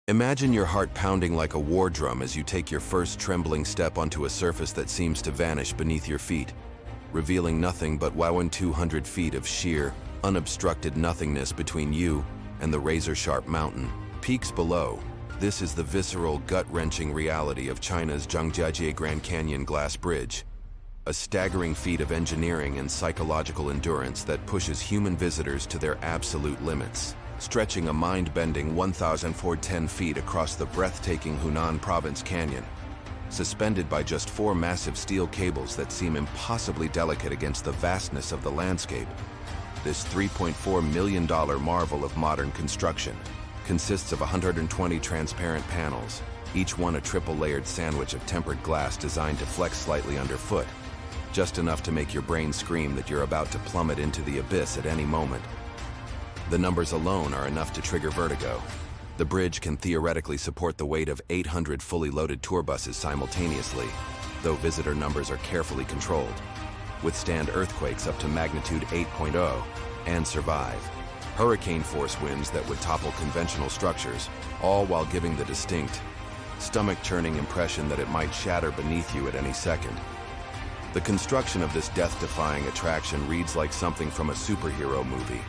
Imagine your heart pounding like a war drum as you take your first trembling step onto a surface that seems to vanish beneath your feet, revealing nothing but 200 feet of sheer, unobstructed nothingness between you and the razor-sharp mountain peaks below. This is the visceral, gut-wrenching reality of China's Zhangjiajie Grand Canyon Glass Bridge, a staggering feat of engineering and psychological endurance that pushes human visitors to their absolute limits. Stretching a mind-bending 1,410 feet across the breathtaking Hunan province canyon, suspended by just 4 massive steel cables that seem impossibly delicate against the vastness of the landscape. This $3.4 million marvel of modern construction consists of 120 transparent panels, each one a triple-layered sandwich of tempered glass designed to flex slightly underfoot, just enough to make your brain scream that you're about to plummet into the abyss at any moment. The numbers alone are enough to trigger vertigo. The bridge can theoretically support the weight of 800 fully loaded tour buses simultaneously, though visitor numbers are carefully controlled, withstand earthquakes up to magnitude 8.0, and survive hurricane-force winds that would topple conventional structures, all while giving the distinct, stomach-churning impression that it might shatter beneath you at any second. The construction of this death-defying attraction reads like something from a superhero movie.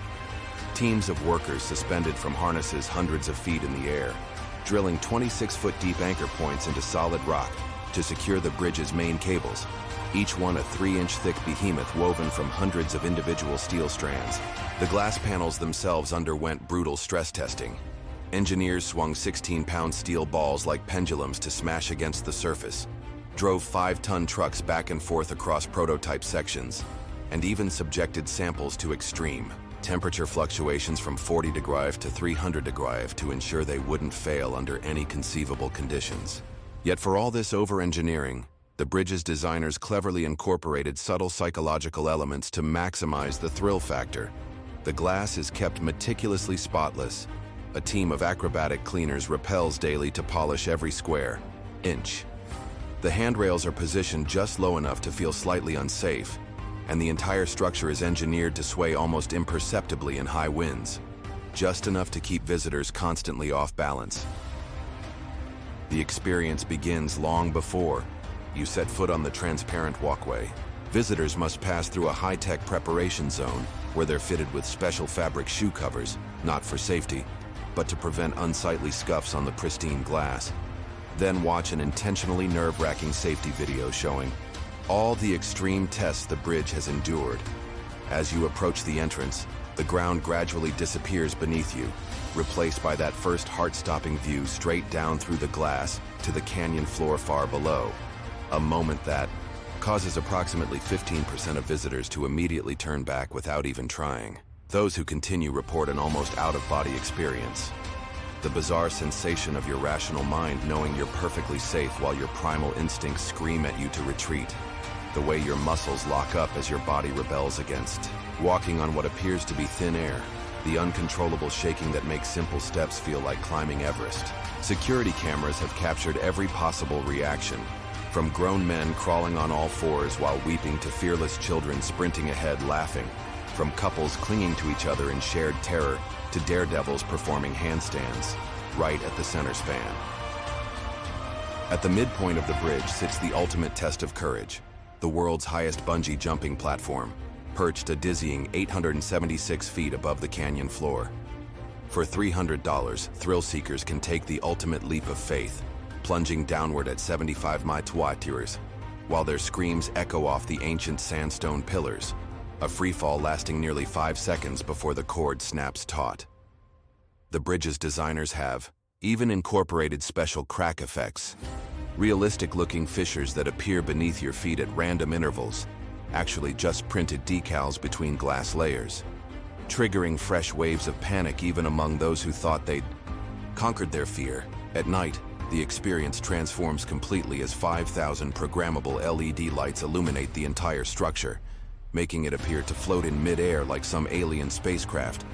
Teams of workers suspended from harnesses hundreds of feet in the air, drilling 26-foot deep anchor points into solid rock to secure the bridge's main cables, each one a 3-inch thick behemoth woven from hundreds of individual steel strands. The glass panels themselves underwent brutal stress testing. Engineers swung 16-pound steel balls like pendulums to smash against the surface, drove 5-ton trucks back and forth across prototype sections, and even subjected samples to extreme temperature fluctuations from 40 degrees to 300 degrees to ensure they wouldn't fail under any conceivable conditions. Yet for all this over-engineering, the bridge's designers cleverly incorporated subtle psychological elements to maximize the thrill factor. The glass is kept meticulously spotless. A team of acrobatic cleaners rappels daily to polish every square inch. The handrails are positioned just low enough to feel slightly unsafe, and the entire structure is engineered to sway almost imperceptibly in high winds, just enough to keep visitors constantly off balance. The experience begins long before you set foot on the transparent walkway. Visitors must pass through a high-tech preparation zone where they're fitted with special fabric shoe covers, not for safety, but to prevent unsightly scuffs on the pristine glass. Then watch an intentionally nerve-wracking safety video showing all the extreme tests the bridge has endured. As you approach the entrance, the ground gradually disappears beneath you, replaced by that first heart-stopping view straight down through the glass to the canyon floor far below. A moment that causes approximately 15% of visitors to immediately turn back without even trying. Those who continue report an almost out-of-body experience. The bizarre sensation of your rational mind knowing you're perfectly safe while your primal instincts scream at you to retreat. The way your muscles lock up as your body rebels against walking on what appears to be thin air. The uncontrollable shaking that makes simple steps feel like climbing Everest. Security cameras have captured every possible reaction, from grown men crawling on all fours while weeping to fearless children sprinting ahead laughing, from couples clinging to each other in shared terror to daredevils performing handstands right at the center span. At the midpoint of the bridge sits the ultimate test of courage, the world's highest bungee jumping platform, perched a dizzying 876 feet above the canyon floor. For $300, thrill seekers can take the ultimate leap of faith, plunging downward at 75 meters, while their screams echo off the ancient sandstone pillars, a freefall lasting nearly 5 seconds before the cord snaps taut. The bridge's designers have even incorporated special crack effects, realistic-looking fissures that appear beneath your feet at random intervals, actually just printed decals between glass layers, triggering fresh waves of panic even among those who thought they'd conquered their fear. At night, the experience transforms completely as 5,000 programmable LED lights illuminate the entire structure, making it appear to float in mid-air like some alien spacecraft,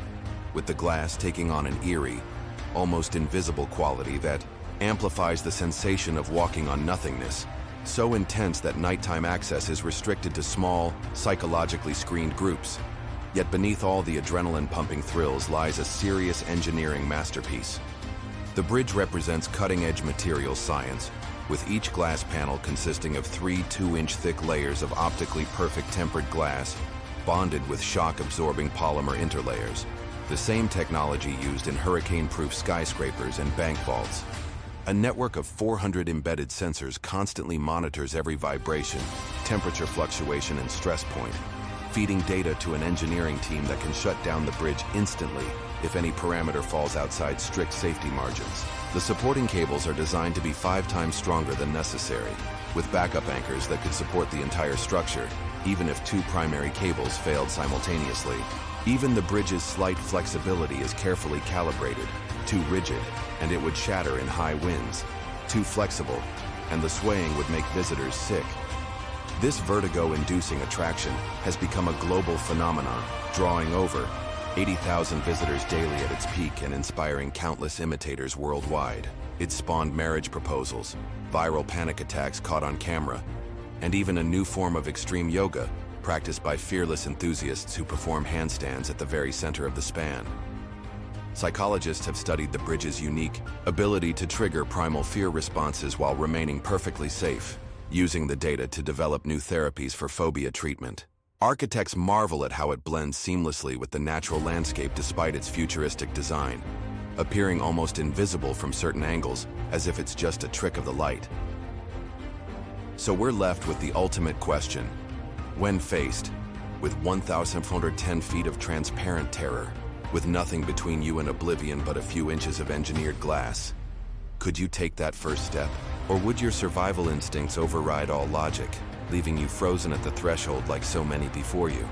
with the glass taking on an eerie, almost invisible quality that amplifies the sensation of walking on nothingness, so intense that nighttime access is restricted to small, psychologically screened groups. Yet beneath all the adrenaline-pumping thrills lies a serious engineering masterpiece. The bridge represents cutting-edge material science, with each glass panel consisting of 3 2-inch thick layers of optically perfect tempered glass, bonded with shock-absorbing polymer interlayers, the same technology used in hurricane-proof skyscrapers and bank vaults. A network of 400 embedded sensors constantly monitors every vibration, temperature fluctuation, and stress point, feeding data to an engineering team that can shut down the bridge instantly if any parameter falls outside strict safety margins. The supporting cables are designed to be 5 times stronger than necessary, with backup anchors that could support the entire structure, even if 2 primary cables failed simultaneously. Even the bridge's slight flexibility is carefully calibrated. Too rigid, and it would shatter in high winds. Too flexible, and the swaying would make visitors sick. This vertigo-inducing attraction has become a global phenomenon, drawing over 80,000 visitors daily at its peak and inspiring countless imitators worldwide. It spawned marriage proposals, viral panic attacks caught on camera, and even a new form of extreme yoga practiced by fearless enthusiasts who perform handstands at the very center of the span. Psychologists have studied the bridge's unique ability to trigger primal fear responses while remaining perfectly safe, using the data to develop new therapies for phobia treatment. Architects marvel at how it blends seamlessly with the natural landscape despite its futuristic design, appearing almost invisible from certain angles, as if it's just a trick of the light. So we're left with the ultimate question. When faced with 1,410 feet of transparent terror, with nothing between you and oblivion but a few inches of engineered glass, could you take that first step? Or would your survival instincts override all logic, leaving you frozen at the threshold like so many before you?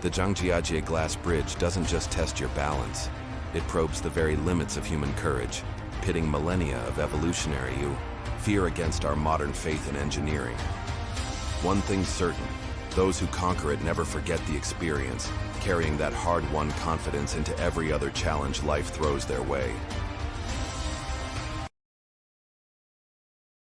The Zhangjiajie glass bridge doesn't just test your balance, it probes the very limits of human courage, pitting millennia of evolutionary fear against our modern faith in engineering. One thing's certain, those who conquer it never forget the experience, carrying that hard-won confidence into every other challenge life throws their way.